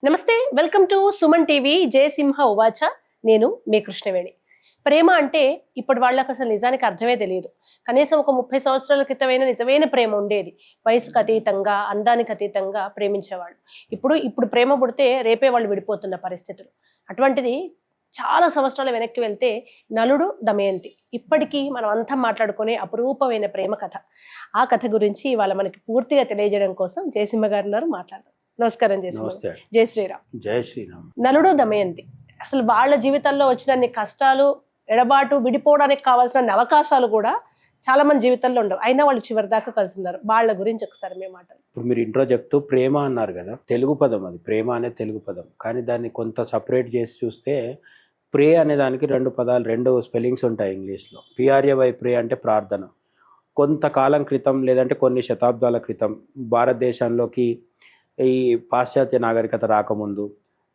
నమస్తే, welcome to Suman TV. Jayasimha ఉవాచ. నేను మీ కృష్ణవేణి. ప్రేమ అంటే ఇప్పటి వాళ్ళకి అసలు నిజానికి అర్థమే తెలియదు. కనీసం ఒక 30 సంవత్సరాల క్రితమైన నిజమైన ప్రేమ ఉండేది. వయసుకు అతీతంగా, అందానికి అతీతంగా ప్రేమించేవాళ్ళు. ఇప్పుడు ప్రేమ పుడితే రేపే వాళ్ళు విడిపోతున్న పరిస్థితులు. అటువంటిది చాలా సంవత్సరాల వెనక్కి వెళ్తే నలుడు దమయంతి ఇప్పటికీ మనం అంతా మాట్లాడుకునే అపురూపమైన ప్రేమ కథ. ఆ కథ గురించి ఇవాళ మనకి పూర్తిగా తెలియజేయడం కోసం జయసింహ గారు ఉన్నారు. మాట్లాడదాం. నమస్కారం జయసింహ. జై శ్రీరామ్. జై శ్రీరామ్. నలుడు దమయంతి అసలు వాళ్ళ జీవితంలో వచ్చినన్ని కష్టాలు, ఎడబాటు, విడిపోవడానికి కావాల్సిన అవకాశాలు కూడా చాలా మంది జీవితంలో ఉండవు. అయినా వాళ్ళు చివరి దాకా కలుస్తున్నారు. వాళ్ళ గురించి ఒకసారి మేము మాట్లాడు. ఇప్పుడు మీరు ఇంట్రో చెప్తూ ప్రేమ అన్నారు కదా, తెలుగు పదం అది. ప్రేమ అనే తెలుగు పదం, కానీ దాన్ని కొంత సపరేట్ చేసి చూస్తే ప్రే అనే దానికి రెండు స్పెల్లింగ్స్ ఉంటాయి ఇంగ్లీష్లో. పిఆర్ఏవై ప్రే అంటే ప్రార్థన. కొంతకాలం క్రితం లేదంటే కొన్ని శతాబ్దాల క్రితం భారతదేశంలోకి ఈ పాశ్చాత్య నాగరికత రాకముందు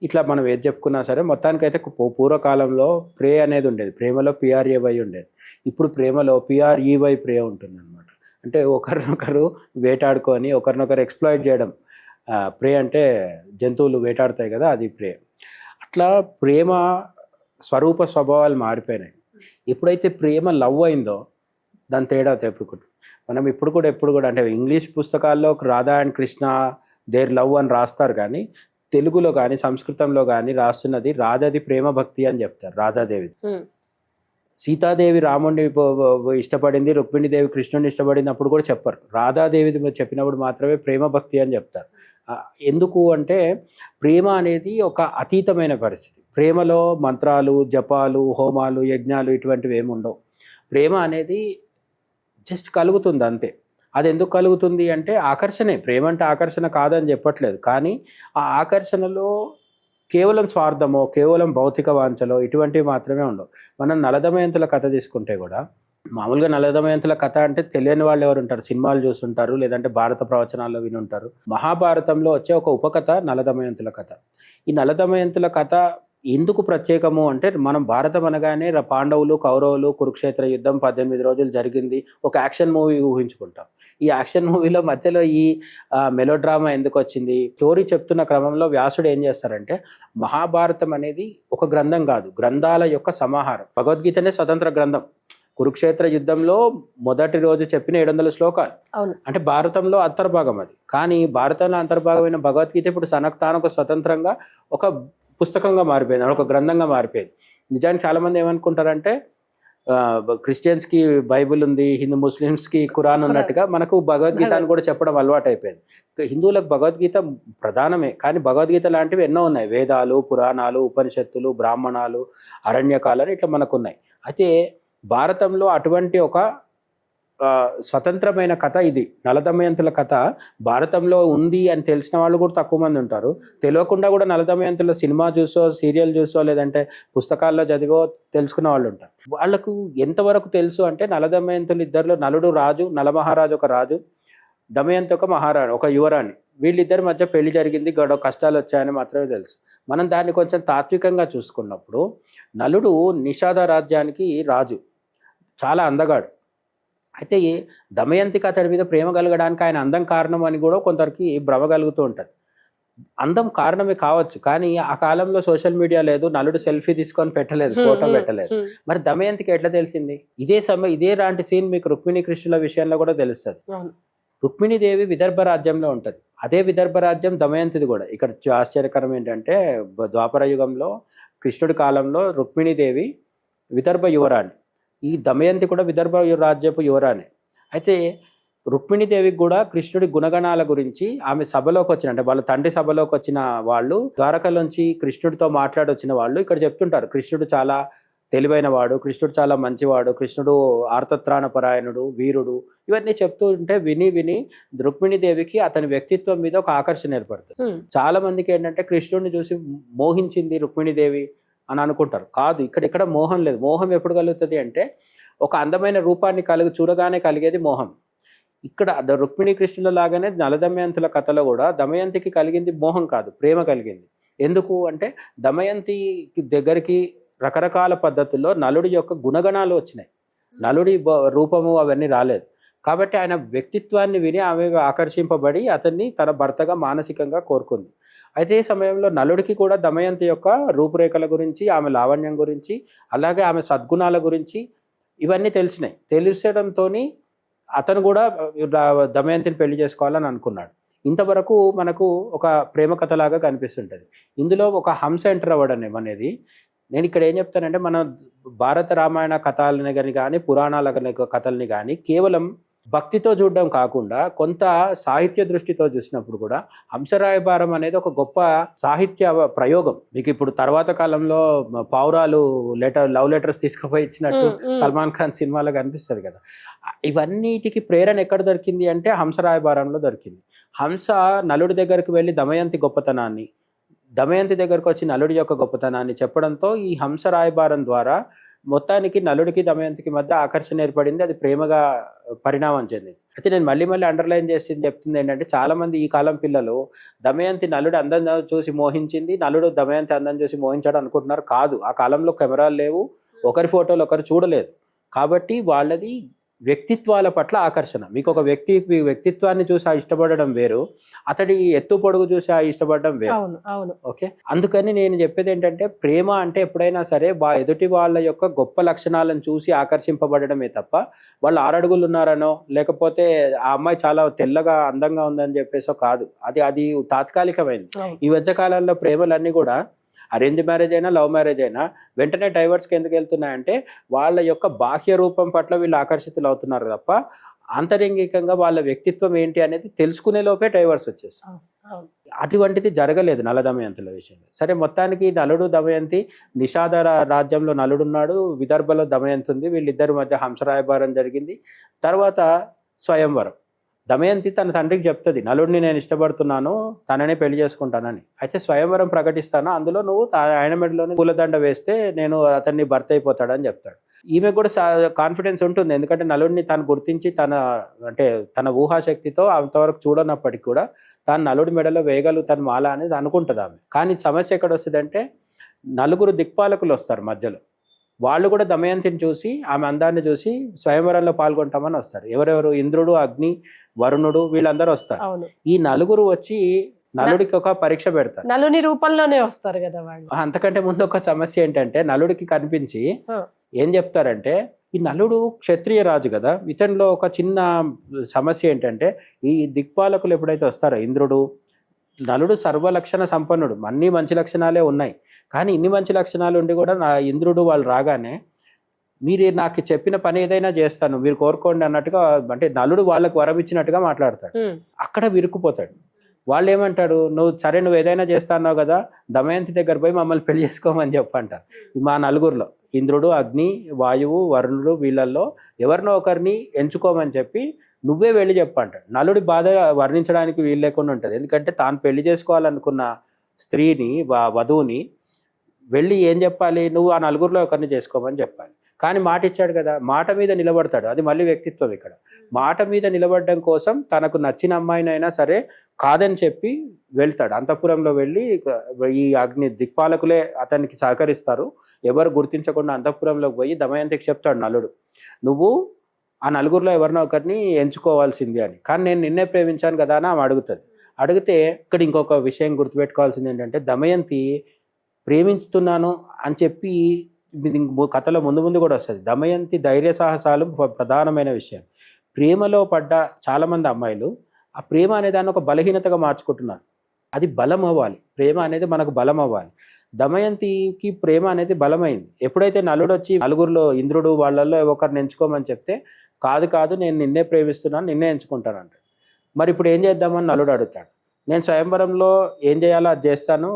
ఇట్లా మనం ఏది చెప్పుకున్నా సరే మొత్తానికైతే పూర్వకాలంలో ప్రే అనేది ఉండేది. ప్రేమలో పిఆర్ఏవై ఉండేది. ఇప్పుడు ప్రేమలో పిఆర్ఈవై ప్రే ఉంటుంది అనమాట. అంటే ఒకరినొకరు వేటాడుకొని ఒకరినొకరు ఎక్స్ప్లాయిట్ చేయడం. ప్రే అంటే జంతువులు వేటాడుతాయి కదా, అది ప్రే. అట్లా ప్రేమ స్వరూప స్వభావాలు మారిపోయినాయి. ఎప్పుడైతే ప్రేమ లవ్ అయిందో దాని తేడా తెప్పుకుంటు మనం ఎప్పుడు కూడా అంటే ఇంగ్లీష్ పుస్తకాల్లో Radha and Krishna there love అని రాస్తారు, కానీ తెలుగులో కానీ సంస్కృతంలో కానీ రాస్తున్నది రాధాది ప్రేమ భక్తి అని చెప్తారు. రాధాదేవి, సీతాదేవి రాముడిని ఇష్టపడింది, రుక్మిణీదేవి కృష్ణుడిని ఇష్టపడింది అప్పుడు కూడా చెప్పారు. రాధాదేవి చెప్పినప్పుడు మాత్రమే ప్రేమ భక్తి అని చెప్తారు. ఎందుకు అంటే ప్రేమ అనేది ఒక అతీతమైన పరిస్థితి. ప్రేమలో మంత్రాలు, జపాలు, హోమాలు, యజ్ఞాలు ఇటువంటివి ఏమి ఉండవు. ప్రేమ అనేది జస్ట్ కలుగుతుంది అంతే. అది ఎందుకు కలుగుతుంది అంటే ఆకర్షణే. ప్రేమ అంటే ఆకర్షణ కాదని చెప్పట్లేదు, కానీ ఆ ఆకర్షణలో కేవలం స్వార్థమో, కేవలం భౌతిక వాంఛలో ఇటువంటివి మాత్రమే ఉండవు. మనం నలదమయంతుల కథ తీసుకుంటే కూడా, మామూలుగా నలదమయంతుల కథ అంటే తెలియని వాళ్ళు ఎవరు ఉంటారు? సినిమాలు చూస్తుంటారు, లేదంటే భారత ప్రవచనాల్లో విని ఉంటారు. మహాభారతంలో వచ్చే ఒక ఉపకథ నలదమయంతుల కథ. ఈ నలదమయంతుల కథ ఎందుకు ప్రత్యేకము అంటే, మనం భారతం అనగానే పాండవులు, కౌరవులు, కురుక్షేత్ర యుద్ధం 18 రోజులు జరిగింది, ఒక యాక్షన్ మూవీ ఊహించుకుంటాం. ఈ యాక్షన్ మూవీలో మధ్యలో ఈ మెలోడ్రామా ఎందుకు వచ్చింది? స్టోరీ చెప్తున్న క్రమంలో వ్యాసుడు ఏం చేస్తారంటే, మహాభారతం అనేది ఒక గ్రంథం కాదు, గ్రంథాల యొక్క సమాహారం. భగవద్గీతనే స్వతంత్ర గ్రంథం. కురుక్షేత్ర యుద్ధంలో మొదటి రోజు చెప్పిన 700 శ్లోకాలు అంటే భారతంలో అంతర్భాగం అది. కానీ భారతంలో అంతర్భాగమైన భగవద్గీత ఇప్పుడు ఒక స్వతంత్రంగా ఒక పుస్తకంగా మారిపోయింది, ఒక గ్రంథంగా మారిపోయింది. నిజానికి చాలామంది ఏమనుకుంటారంటే, క్రిస్టియన్స్కి బైబిల్ ఉంది, ముస్లిమ్స్కి ఖురాన్ ఉన్నట్టుగా మనకు భగవద్గీత అని కూడా చెప్పడం అలవాటు అయిపోయింది. హిందువులకు భగవద్గీత ప్రధానమే, కానీ భగవద్గీత లాంటివి ఎన్నో ఉన్నాయి. వేదాలు, పురాణాలు, ఉపనిషత్తులు, బ్రాహ్మణాలు, అరణ్యకాలని ఇట్లా మనకు ఉన్నాయి. అయితే భారతంలో అటువంటి ఒక స్వతంత్రమైన కథ ఇది. నలదమయంతుల కథ భారతంలో ఉంది అని తెలిసిన వాళ్ళు కూడా తక్కువ మంది ఉంటారు. తెలియకుండా కూడా నలదమయంతుల సినిమా చూసో, సీరియల్ చూసో, లేదంటే పుస్తకాల్లో చదివో తెలుసుకున్న వాళ్ళు ఉంటారు. వాళ్ళకు ఎంతవరకు తెలుసు అంటే, నలదమయంతులు ఇద్దరిలో నలుడు రాజు, నలమహారాజు ఒక రాజు, దమయంతి ఒక మహారాణి, ఒక యువరాణి. వీళ్ళిద్దరి మధ్య పెళ్లి జరిగింది, గొడవ కష్టాలు వచ్చాయని మాత్రమే తెలుసు. మనం దాన్ని కొంచెం తాత్వికంగా చూసుకున్నప్పుడు, నలుడు నిషాద రాజ్యానికి రాజు, చాలా అందగాడు. అయితే దమయంతికి అతడి మీద ప్రేమ కలగడానికి ఆయన అందం కారణం అని కూడా కొందరికి భ్రమ కలుగుతూ ఉంటుంది. అందం కారణమే కావచ్చు, కానీ ఆ కాలంలో సోషల్ మీడియా లేదు, నలుడు సెల్ఫీ తీసుకొని పెట్టలేదు, ఫోటో పెట్టలేదు. మరి దమయంతికి ఎట్లా తెలిసింది? ఇదే లాంటి సీన్ మీకు రుక్మిణీ కృష్ణుల విషయంలో కూడా తెలుస్తుంది. రుక్మిణీదేవి విదర్భ రాజ్యంలో ఉంటుంది. అదే విదర్భ రాజ్యం దమయంతిది కూడా. ఇక్కడ ఆశ్చర్యకరం ఏంటంటే, ద్వాపర యుగంలో కృష్ణుడి కాలంలో రుక్మిణీదేవి విదర్భ యువరాణి, ఈ దమయంతి కూడా విదర్భ రాజ్యపు యువరాణి. అయితే రుక్మిణీదేవికి కూడా కృష్ణుడి గుణగణాల గురించి ఆమె సభలోకి వచ్చిన, అంటే వాళ్ళ తండ్రి సభలోకి వచ్చిన వాళ్ళు, ద్వారకలోంచి కృష్ణుడితో మాట్లాడొచ్చిన వాళ్ళు ఇక్కడ చెప్తుంటారు, కృష్ణుడు చాలా తెలివైన వాడు, కృష్ణుడు చాలా మంచివాడు, కృష్ణుడు ఆర్తత్రాణ పరాయణుడు, వీరుడు, ఇవన్నీ చెప్తూ ఉంటే విని రుక్మిణీదేవికి అతని వ్యక్తిత్వం మీద ఒక ఆకర్షణ ఏర్పడుతుంది. చాలా మందికి ఏంటంటే కృష్ణుడిని చూసి మోహించింది రుక్మిణీదేవి అని అనుకుంటారు. కాదు, ఇక్కడ మోహం లేదు. మోహం ఎప్పుడు కలుగుతుంది అంటే, ఒక అందమైన రూపాన్ని చూడగానే కలిగేది మోహం. ఇక్కడ రుక్మిణీ కృష్ణుల లాగానే నలదమయంతుల కథలో కూడా దమయంతికి కలిగింది మోహం కాదు, ప్రేమ కలిగింది. ఎందుకు అంటే, దమయంతి దగ్గరికి రకరకాల పద్ధతుల్లో నలుడి యొక్క గుణగణాలు వచ్చినాయి. నలుడి రూపము అవన్నీ రాలేదు, కాబట్టి ఆయన వ్యక్తిత్వాన్ని విని ఆమె ఆకర్షింపబడి అతన్ని తన భర్తగా మానసికంగా కోరుకుంది. అయితే ఈ సమయంలో నలుడికి కూడా దమయంతి యొక్క రూపురేఖల గురించి, ఆమె లావణ్యం గురించి, అలాగే ఆమె సద్గుణాల గురించి ఇవన్నీ తెలిసినాయి. తెలిసడంతో అతను కూడా దమయంతిని పెళ్లి చేసుకోవాలని అనుకున్నాడు. ఇంతవరకు మనకు ఒక ప్రేమ కథలాగా కనిపిస్తుంటుంది. ఇందులో ఒక హంస ఎంటర్ అవ్వడం అనేది, నేను ఇక్కడ ఏం చెప్తానంటే, మన భారత రామాయణ కథలని కానీ పురాణాల కథల్ని కానీ కేవలం భక్తితో చూడడం కాకుండా కొంత సాహిత్య దృష్టితో చూసినప్పుడు కూడా హంసరాయబారం అనేది ఒక గొప్ప సాహిత్య ప్రయోగం. మీకు ఇప్పుడు తర్వాత కాలంలో పావురాలు లవ్ లెటర్స్ తీసుకుపోయి ఇచ్చినట్టు సల్మాన్ ఖాన్ సినిమాలో కనిపిస్తుంది కదా. ఇవన్నిటికి ప్రేరణ ఎక్కడ దొరికింది అంటే హంసరాయబారంలో దొరికింది. హంస నలుడి దగ్గరికి వెళ్ళి దమయంతి గొప్పతనాన్ని, దమయంతి దగ్గరకు వచ్చి నలుడి యొక్క గొప్పతనాన్ని చెప్పడంతో ఈ హంస రాయబారం ద్వారా మొత్తానికి నలుడికి దమయంతికి మధ్య ఆకర్షణ ఏర్పడింది. అది ప్రేమగా పరిణామం చెందింది. అయితే నేను మళ్ళీ అండర్లైన్ చేసి చెప్తుంది ఏంటంటే, చాలామంది ఈ కాలం పిల్లలు దమయంతి నలుడు అందం చూసి మోహించింది, నలుడు దమయంతి అందం చూసి మోహించాడు అనుకుంటున్నారు. కాదు, ఆ కాలంలో కెమెరాలు లేవు, ఒకరి ఫోటోలు ఒకరు చూడలేదు. కాబట్టి వాళ్ళది వ్యక్తిత్వాల పట్ల ఆకర్షణ. మీకు ఒక వ్యక్తిత్వాన్ని చూసి ఇష్టపడడం వేరు, అతడి ఎత్తు పొడుగు చూసి ఇష్టపడడం వేరు. ఓకే, అందుకని నేను చెప్పేది ఏంటంటే, ప్రేమ అంటే ఎప్పుడైనా సరే ఎదుటి వాళ్ళ యొక్క గొప్ప లక్షణాలను చూసి ఆకర్షింపబడమే తప్ప వాళ్ళు 6 అడుగులు ఉన్నారనో, లేకపోతే ఆ అమ్మాయి చాలా తెల్లగా అందంగా ఉందని చెప్పేసో కాదు. అది తాత్కాలికమైంది. ఈ మధ్య కాలంలో ప్రేమలన్నీ కూడా అరేంజ్ మ్యారేజ్ అయినా లవ్ మ్యారేజ్ అయినా వెంటనే డైవర్స్కి ఎందుకు వెళ్తున్నాయంటే, వాళ్ళ యొక్క బాహ్య రూపం పట్ల వీళ్ళు ఆకర్షితులు అవుతున్నారు తప్ప ఆంతరంగికంగా వాళ్ళ వ్యక్తిత్వం ఏంటి అనేది తెలుసుకునే లోపే డైవర్స్ వచ్చేస్తాం. అటువంటిది జరగలేదు నల దమయంతుల విషయంలో. సరే, మొత్తానికి నలుడు దమయంతి, నిషాద రాజ్యంలో నలుడున్నాడు, విదర్భలో దమయంతి ఉంది. వీళ్ళిద్దరి మధ్య హంసరాయబారం జరిగింది. తర్వాత స్వయంవరం. దమయంతి తన తండ్రికి చెప్తుంది, నలుడిని నేను ఇష్టపడుతున్నాను, తననే పెళ్లి చేసుకుంటానని. అయితే స్వయంవరం ప్రకటిస్తాను, అందులో నువ్వు ఆయన మెడలోని పూలదండ వేస్తే నేను అతన్ని భర్త అయిపోతాడని చెప్తాడు. ఈమె కూడా కాన్ఫిడెన్స్ ఉంటుంది, ఎందుకంటే నలుడిని తాను గుర్తించి తన ఊహాశక్తితో అంతవరకు చూడనప్పటికీ కూడా తాను నలుడి మెడలో వేయగలుగుతాను మాల అనేది అనుకుంటుంది ఆమె. కానీ సమస్య ఎక్కడ వస్తుందంటే, 4 దిక్పాలకులు వస్తారు మధ్యలో. వాళ్ళు కూడా దమయంతిని చూసి, ఆమె అందాన్ని చూసి స్వయంవరంలో పాల్గొంటామని వస్తారు. ఎవరెవరు? ఇంద్రుడు, అగ్ని, వరుణుడు, వీళ్ళందరూ వస్తారు. ఈ 4 వచ్చి నలుడికి ఒక పరీక్ష పెడతారు. నలుని రూపంలోనే వస్తారు కదా వాళ్ళు. అంతకంటే ముందు ఒక సమస్య ఏంటంటే, నలుడికి కనిపించి ఏం చెప్తారంటే, ఈ నలుడు క్షత్రియ రాజు కదా, ఇతనిలో ఒక చిన్న సమస్య ఏంటంటే, ఈ దిక్పాలకులు ఎప్పుడైతే వస్తారో, ఇంద్రుడు, నలుడు సర్వలక్షణ సంపన్నుడు, అన్ని మంచి లక్షణాలే ఉన్నాయి. కానీ ఇన్ని మంచి లక్షణాలు ఉండి కూడా నా ఇంద్రుడు వాళ్ళు రాగానే, మీరు నాకు చెప్పిన పని ఏదైనా చేస్తాను, మీరు కోరుకోండి అన్నట్టుగా, అంటే నలుడు వాళ్ళకు వరం ఇచ్చినట్టుగా మాట్లాడతాడు. అక్కడ విరుక్కుపోతాడు. వాళ్ళు ఏమంటారు, నువ్వు ఏదైనా చేస్తా అన్నావు కదా, దమయంతి దగ్గర పోయి మమ్మల్ని పెళ్లి చేసుకోమని చెప్పంటారు. మా 4 ఇంద్రుడు, అగ్ని, వాయువు, వరుణుడు, వీళ్ళల్లో ఎవరినో ఒకరిని ఎంచుకోమని చెప్పి నువ్వే వెళ్ళి చెప్పంటాడు. నలుడి బాధ వర్ణించడానికి వీలు లేకుండా ఉంటుంది. ఎందుకంటే తాను పెళ్లి చేసుకోవాలనుకున్న స్త్రీని, వధువుని వెళ్ళి ఏం చెప్పాలి, నువ్వు ఆ 4 ఒకరిని చేసుకోమని చెప్పాలి. కానీ మాట ఇచ్చాడు కదా, మాట మీద నిలబడతాడు. అది మళ్ళీ వ్యక్తిత్వం. ఇక్కడ మాట మీద నిలబడడం కోసం తనకు నచ్చిన అమ్మాయినైనా సరే కాదని చెప్పి వెళ్తాడు. అంతఃపురంలో వెళ్ళి ఈ అగ్ని దిక్పాలకులే అతనికి సహకరిస్తారు. ఎవరు గుర్తించకుండా అంతఃపురంలోకి పోయి దమయంతికి చెప్తాడు నలుడు, నువ్వు ఆ 4 ఎవరినో ఒకరిని ఎంచుకోవాల్సింది అని. కానీ నేను నిన్నే ప్రేమించాను కదా అని ఆమె అడుగుతుంది. అడిగితే ఇక్కడ ఇంకొక విషయం గుర్తుపెట్టుకోవాల్సింది ఏంటంటే, దమయంతి ప్రేమించుతున్నాను అని చెప్పి కథలో ముందు కూడా వస్తుంది. దమయంతి ధైర్య సాహసాలు ప్రధానమైన విషయం. ప్రేమలో పడ్డ చాలామంది అమ్మాయిలు ఆ ప్రేమ అనే దాన్ని ఒక బలహీనతగా మార్చుకుంటున్నారు. అది బలం అవ్వాలి. ప్రేమ అనేది మనకు బలం అవ్వాలి. దమయంతికి ప్రేమ అనేది బలమైంది. ఎప్పుడైతే నలుడు వచ్చి 4 ఇంద్రుడు వాళ్ళల్లో ఒకరిని ఎంచుకోమని చెప్తే, కాదు నేను నిన్నే ప్రేమిస్తున్నాను, నిన్నే ఎంచుకుంటానంట. మరి ఇప్పుడు ఏం చేద్దామని నలుడు అడుగుతాడు. నేను స్వయంవరంలో ఏం చేయాలో అది చేస్తాను,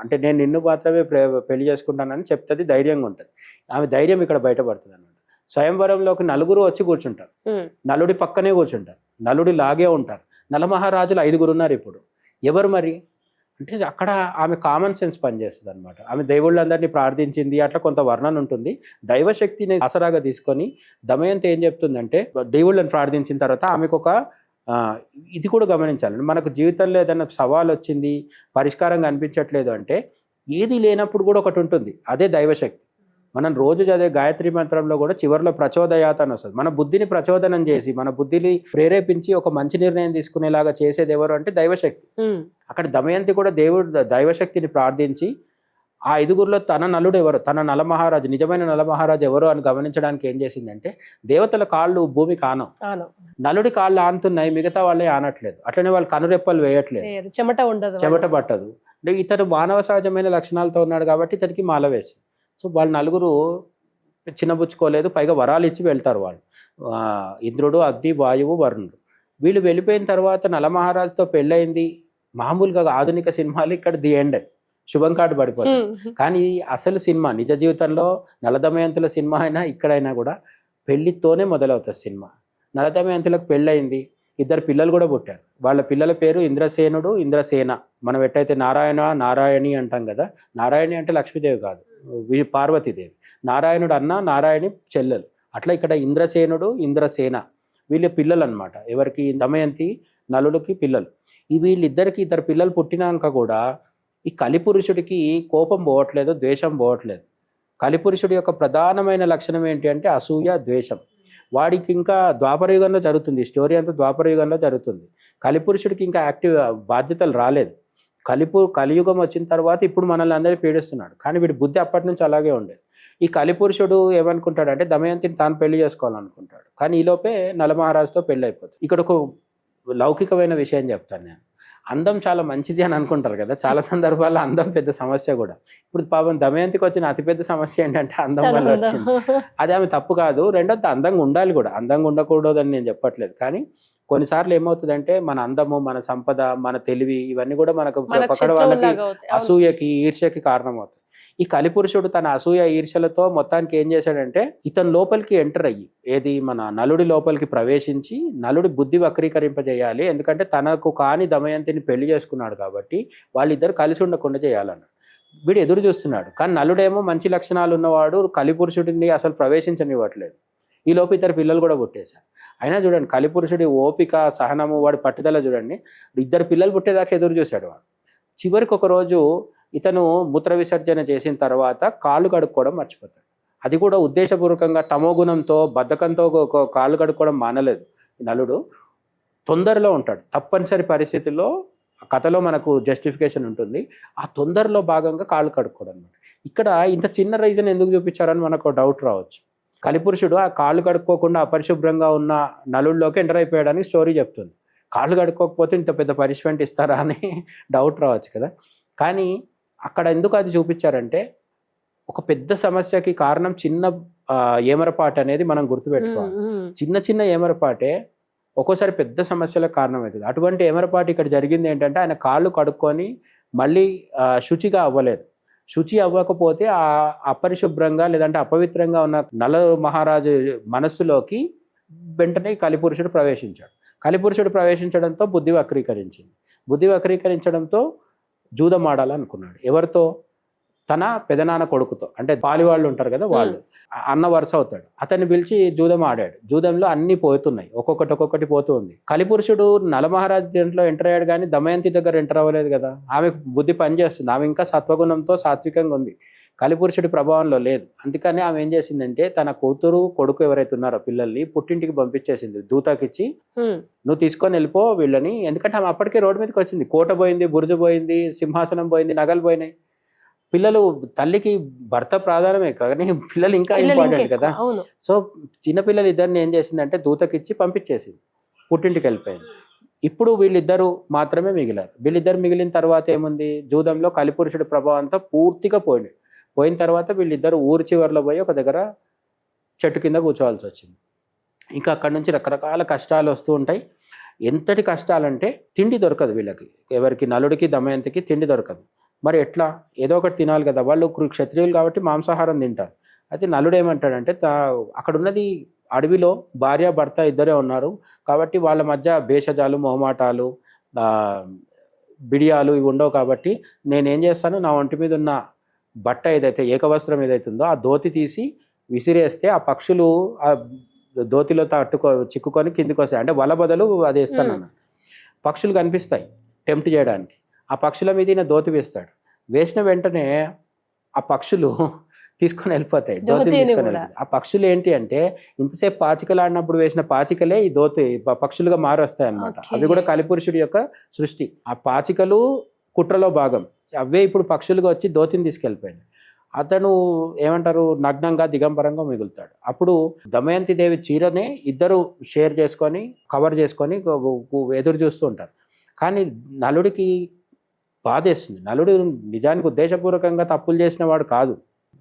అంటే నేను నిన్ను మాత్రమే పెళ్లి చేసుకుంటానని చెప్తుంది. ధైర్యంగా ఉంటుంది. ఆమె ధైర్యం ఇక్కడ బయటపడుతుంది అన్నమాట. స్వయంవరంలోకి 4 వచ్చి కూర్చుంటారు. నలుడి పక్కనే కూర్చుంటారు. నలుడి లాగే ఉంటారు. నలమహారాజులు 5 ఉన్నారు. ఇప్పుడు ఎవరు మరి అంటే, అక్కడ ఆమె కామన్ సెన్స్ పనిచేస్తుంది అనమాట. ఆమె దేవుళ్ళందరినీ ప్రార్థించింది, అట్లా కొంత వర్ణన ఉంటుంది. దైవశక్తిని ఆసరాగా తీసుకొని దమయంతి ఏం చెప్తుందంటే, దేవుళ్ళని ప్రార్థించిన తర్వాత ఆమెకు ఒక ఇది కూడా గమనించాలి. మనకు జీవితంలో ఏదైనా సవాల్ వచ్చింది, పరిష్కారం కనిపించట్లేదు అంటే, ఏది లేనప్పుడు కూడా ఒకటి ఉంటుంది, అదే దైవశక్తి. మనం రోజు చదివే గాయత్రి మంత్రంలో కూడా చివరిలో ప్రచోదయాత్ అని వస్తుంది. మన బుద్ధిని ప్రచోదనం చేసి మన బుద్ధిని ప్రేరేపించి ఒక మంచి నిర్ణయం తీసుకునేలాగా చేసేది ఎవరు అంటే దైవశక్తి. అక్కడ దమయంతి కూడా దైవశక్తిని ప్రార్థించి ఆ 5గురిలో తన నలుడు ఎవరు, తన నలమహారాజు, నిజమైన నలమహారాజు ఎవరు అని గమనించడానికి ఏం చేసిందంటే దేవతల కాళ్ళు భూమి కానం, నలుడి కాళ్ళు ఆనుతున్నాయి, మిగతా వాళ్ళే ఆనట్లేదు. అట్లనే వాళ్ళు కనురెప్పలు వేయట్లేదు, చెమట పట్టదు. ఇతను మానవ సహజమైన లక్షణాలతో ఉన్నాడు కాబట్టి ఇతనికి మాల వేసి. సో వాళ్ళు నలుగురు చిన్నబుచ్చుకోలేదు, పైగా వరాలు ఇచ్చి వెళ్తారు వాళ్ళు, ఇంద్రుడు, అగ్ని, వాయువు, వరుణుడు. వీళ్ళు వెళ్ళిపోయిన తర్వాత నలమహారాజుతో పెళ్ళయింది. మామూలుగా ఆధునిక సినిమాలు ఇక్కడ ది ఎండ్, శుభం కార్డు పడిపోతుంది. కానీ అసలు సినిమా నిజ జీవితంలో నలదమయంతుల సినిమా అయినా ఇక్కడైనా కూడా పెళ్లితోనే మొదలవుతుంది సినిమా. నలదమయంతులకు పెళ్ళయింది, 2 పిల్లలు కూడా పుట్టారు. వాళ్ళ పిల్లల పేరు ఇంద్రసేనుడు, ఇంద్రసేన. మనం ఎట్టయితే నారాయణ, నారాయణి అంటాం కదా, నారాయణి అంటే లక్ష్మీదేవి కాదు, పార్వతీదేవి. నారాయణుడు అన్న, నారాయణి చెల్లెలు. అట్లా ఇక్కడ ఇంద్రసేనుడు, ఇంద్రసేన వీళ్ళ పిల్లలు అనమాట. ఎవరికి? దమయంతి నలుడికి పిల్లలు. వీళ్ళిద్దరికి 2 పిల్లలు పుట్టినాక కూడా ఈ కలిపురుషుడికి కోపం పోవట్లేదు, ద్వేషం పోవట్లేదు. కలిపురుషుడి యొక్క ప్రధానమైన లక్షణం ఏంటి అంటే అసూయ, ద్వేషం. వాడికి ఇంకా ద్వాపరయుగంలో జరుగుతుంది, స్టోరీ అంతా ద్వాపరయుగంలో జరుగుతుంది. కలిపురుషుడికి ఇంకా యాక్టివ్ బాధ్యతలు రాలేదు. కలియుగం వచ్చిన తర్వాత ఇప్పుడు మనల్ని అందరినీ పీడిస్తున్నాడు. కానీ వీడి బుద్ధి అప్పటి నుంచి అలాగే ఉండేది. ఈ కలిపురుషుడు ఏమనుకుంటాడంటే దమయంతిని తాను పెళ్లి చేసుకోవాలనుకుంటాడు. కానీ ఈలోపే నలమహారాజుతో పెళ్లి అయిపోతుంది. ఇక్కడ ఒక లౌకికమైన విషయం చెప్తాను నేను. అందం చాలా మంచిది అని అనుకుంటారు కదా, చాలా సందర్భాల్లో అందం పెద్ద సమస్య కూడా. ఇప్పుడు పాపం దమయంతికి వచ్చిన అతిపెద్ద సమస్య ఏంటంటే అందం వల్ల వచ్చింది. అది ఆమె తప్పు కాదు. రెండోది అందంగా ఉండాలి కూడా, అందంగా ఉండకూడదు అని నేను చెప్పట్లేదు. కానీ కొన్నిసార్లు ఏమవుతుందంటే మన అందము, మన సంపద, మన తెలివి ఇవన్నీ కూడా మనకు పక్కన వాళ్ళకి అసూయకి, ఈర్ష్యకి కారణమవుతుంది. ఈ కలిపురుషుడు తన అసూయ, ఈర్ష్యలతో మొత్తానికి ఏం చేశాడంటే ఇతను లోపలికి ఎంటర్ అయ్యి, ఏది మన నలుడి లోపలికి ప్రవేశించి నలుడి బుద్ధి వక్రీకరింపజేయాలి. ఎందుకంటే తనకు కాని దమయంతిని పెళ్లి చేసుకున్నాడు కాబట్టి వాళ్ళిద్దరు కలిసి ఉండకుండా చేయాలన్నాడు. వీడు ఎదురు చూస్తున్నాడు. కానీ నలుడేమో మంచి లక్షణాలు ఉన్నవాడు, కలిపురుషుడిని అసలు ప్రవేశించనివ్వట్లేదు. ఈ లోపు 2 పిల్లలు కూడా పుట్టేశారు. అయినా చూడండి కలిపురుషుడి ఓపిక, సహనము, వాడి పట్టుదల చూడండి. 2 పిల్లలు పుట్టేదాకా ఎదురు చూశాడు వాడు. చివరికి ఒకరోజు ఇతను మూత్ర విసర్జన చేసిన తర్వాత కాళ్ళు కడుక్కోవడం మర్చిపోతాడు. అది కూడా ఉద్దేశపూర్వకంగా తమోగుణంతో, బద్ధకంతో కాళ్ళు కడుక్కోవడం మానలేదు. నలుడు తొందరలో ఉంటాడు. తప్పనిసరి పరిస్థితుల్లో కథలో మనకు జస్టిఫికేషన్ ఉంటుంది. ఆ తొందరలో భాగంగా కాళ్ళు కడుక్కోవడం అనమాట. ఇక్కడ ఇంత చిన్న రీజన్ ఎందుకు చూపించారని మనకు డౌట్ రావచ్చు. కలిపురుషుడు ఆ కాళ్ళు కడుక్కోకుండా అపరిశుభ్రంగా ఉన్న నలుడిలోకి ఎంటర్ అయిపోయాడని స్టోరీ చెప్తుంది. కాళ్ళు కడుక్కోకపోతే ఇంత పెద్ద పనిష్మెంట్ ఇస్తారా అని డౌట్ రావచ్చు కదా. కానీ అక్కడ ఎందుకు అది చూపించారంటే ఒక పెద్ద సమస్యకి కారణం చిన్న ఏమరపాటు అనేది మనం గుర్తుపెట్టుకోవాలి. చిన్న చిన్న ఏమరపాటే ఒక్కోసారి పెద్ద సమస్యలకు కారణమవుతుంది. అటువంటి ఏమరపాటు ఇక్కడ జరిగింది ఏంటంటే ఆయన కాళ్ళు కడుక్కొని మళ్ళీ శుచిగా అవ్వలేదు. శుచి అవ్వకపోతే ఆ అపరిశుభ్రంగా లేదంటే అపవిత్రంగా ఉన్న నల మహారాజు మనస్సులోకి వెంటనే కలిపురుషుడు ప్రవేశించాడు. కలిపురుషుడు ప్రవేశించడంతో బుద్ధి వక్రీకరించింది. బుద్ధి వక్రీకరించడంతో జూదం ఆడాలనుకున్నాడు. ఎవరితో? తన పెదనాన్న కొడుకుతో, అంటే పాలివాళ్ళు ఉంటారు కదా, వాళ్ళు అన్న వరుస అవుతాడు. అతన్ని పిలిచి జూదం ఆడాడు. జూదంలో అన్ని పోతున్నాయి, ఒక్కొక్కటి పోతూ ఉంది. కలిపురుషుడు నలమహారాజు దీంట్లో ఎంటర్ అయ్యాడు, కానీ దమయంతి దగ్గర ఎంటర్ అవ్వలేదు కదా. ఆమె బుద్ధి పనిచేస్తుంది, ఆమె ఇంకా సత్వగుణంతో సాత్వికంగా ఉంది, కలిపురుషుడి ప్రభావంలో లేదు. అందుకని ఆమె ఏం చేసిందంటే తన కూతురు, కొడుకు ఎవరైతే ఉన్నారో పిల్లల్ని పుట్టింటికి పంపించేసింది. దూతకిచ్చి నువ్వు తీసుకొని వెళ్ళిపో వీళ్ళని. ఎందుకంటే ఆమె అప్పటికే రోడ్డు మీదకి వచ్చింది. కోట పోయింది, బురుజు పోయింది, సింహాసనం పోయింది, నగలు పోయినాయి. పిల్లలు, తల్లికి భర్త ప్రాధాన్యమే కానీ పిల్లలు ఇంకా ఇంపార్టెంట్ కదా. సో చిన్నపిల్లలు ఇద్దరిని ఏం చేసిందంటే దూతకిచ్చి పంపించేసింది, పుట్టింటికి వెళ్ళిపోయింది. ఇప్పుడు వీళ్ళిద్దరూ మాత్రమే మిగిలారు. వీళ్ళిద్దరు మిగిలిన తర్వాత ఏముంది, జూదంలో కలిపురుషుడి ప్రభావంతో పూర్తిగా పోయిన తర్వాత వీళ్ళిద్దరు ఊరి చివరిలో పోయి ఒక దగ్గర చెట్టు కింద కూర్చోవాల్సి వచ్చింది. ఇంకా అక్కడి నుంచి రకరకాల కష్టాలు వస్తూ ఉంటాయి. ఎంతటి కష్టాలంటే తిండి దొరకదు వీళ్ళకి, ఎవరికి, నలుడికి దమయంతికి తిండి దొరకదు. మరి ఎట్లా? ఏదో ఒకటి తినాలి కదా. వాళ్ళు క్షత్రియులు కాబట్టి మాంసాహారం తింటారు. అయితే నలుడు ఏమంటాడంటే అక్కడ ఉన్నది అడవిలో భార్య భర్త ఇద్దరే ఉన్నారు కాబట్టి వాళ్ళ మధ్య భేషజాలు, మొహమాటాలు, బిడియాలు ఇవి ఉండవు. కాబట్టి నేనేం చేస్తాను, నా ఒంటి మీద ఉన్న బట్ట ఏదైతే, ఏకవస్త్రం ఏదైతే ఉందో ఆ ధోతి తీసి విసిరేస్తే ఆ పక్షులు ఆ ధోతిలో చిక్కుకొని కిందికి వస్తాయి. అంటే వల బదులు అది వేస్తాను. పక్షులు కనిపిస్తాయి టెంప్ట్ చేయడానికి. ఆ పక్షుల మీద ఈయన ధోతి వేస్తాడు. వేసిన వెంటనే ఆ పక్షులు తీసుకొని వెళ్ళిపోతాయి, ధోతిని ధోతిని తీసుకొని కూడా. వెళ్ళిపోతాయి. ఆ పక్షులు ఏంటి అంటే ఇంతసేపు పాచికలు ఆడినప్పుడు వేసిన పాచికలే ఈ ధోతి పక్షులుగా మారి వస్తాయి అన్నమాట. Okay. అవి కూడా కలిపురుషుడి యొక్క సృష్టి. ఆ పాచికలు కుట్రలో భాగం, అవే ఇప్పుడు పక్షులుగా వచ్చి ధోతిని తీసుకెళ్ళిపోయింది. అతను ఏమంటారు నగ్నంగా దిగంబరంగా మిగులుతాడు. అప్పుడు దమయంతి దేవి చీరనే ఇద్దరు షేర్ చేసుకొని కవర్ చేసుకొని ఎదురు చూస్తూ ఉంటారు. కానీ నలుడికి బాధేస్తుంది. నలుడు నిజానికి ఉద్దేశపూర్వకంగా తప్పులు చేసిన వాడు కాదు,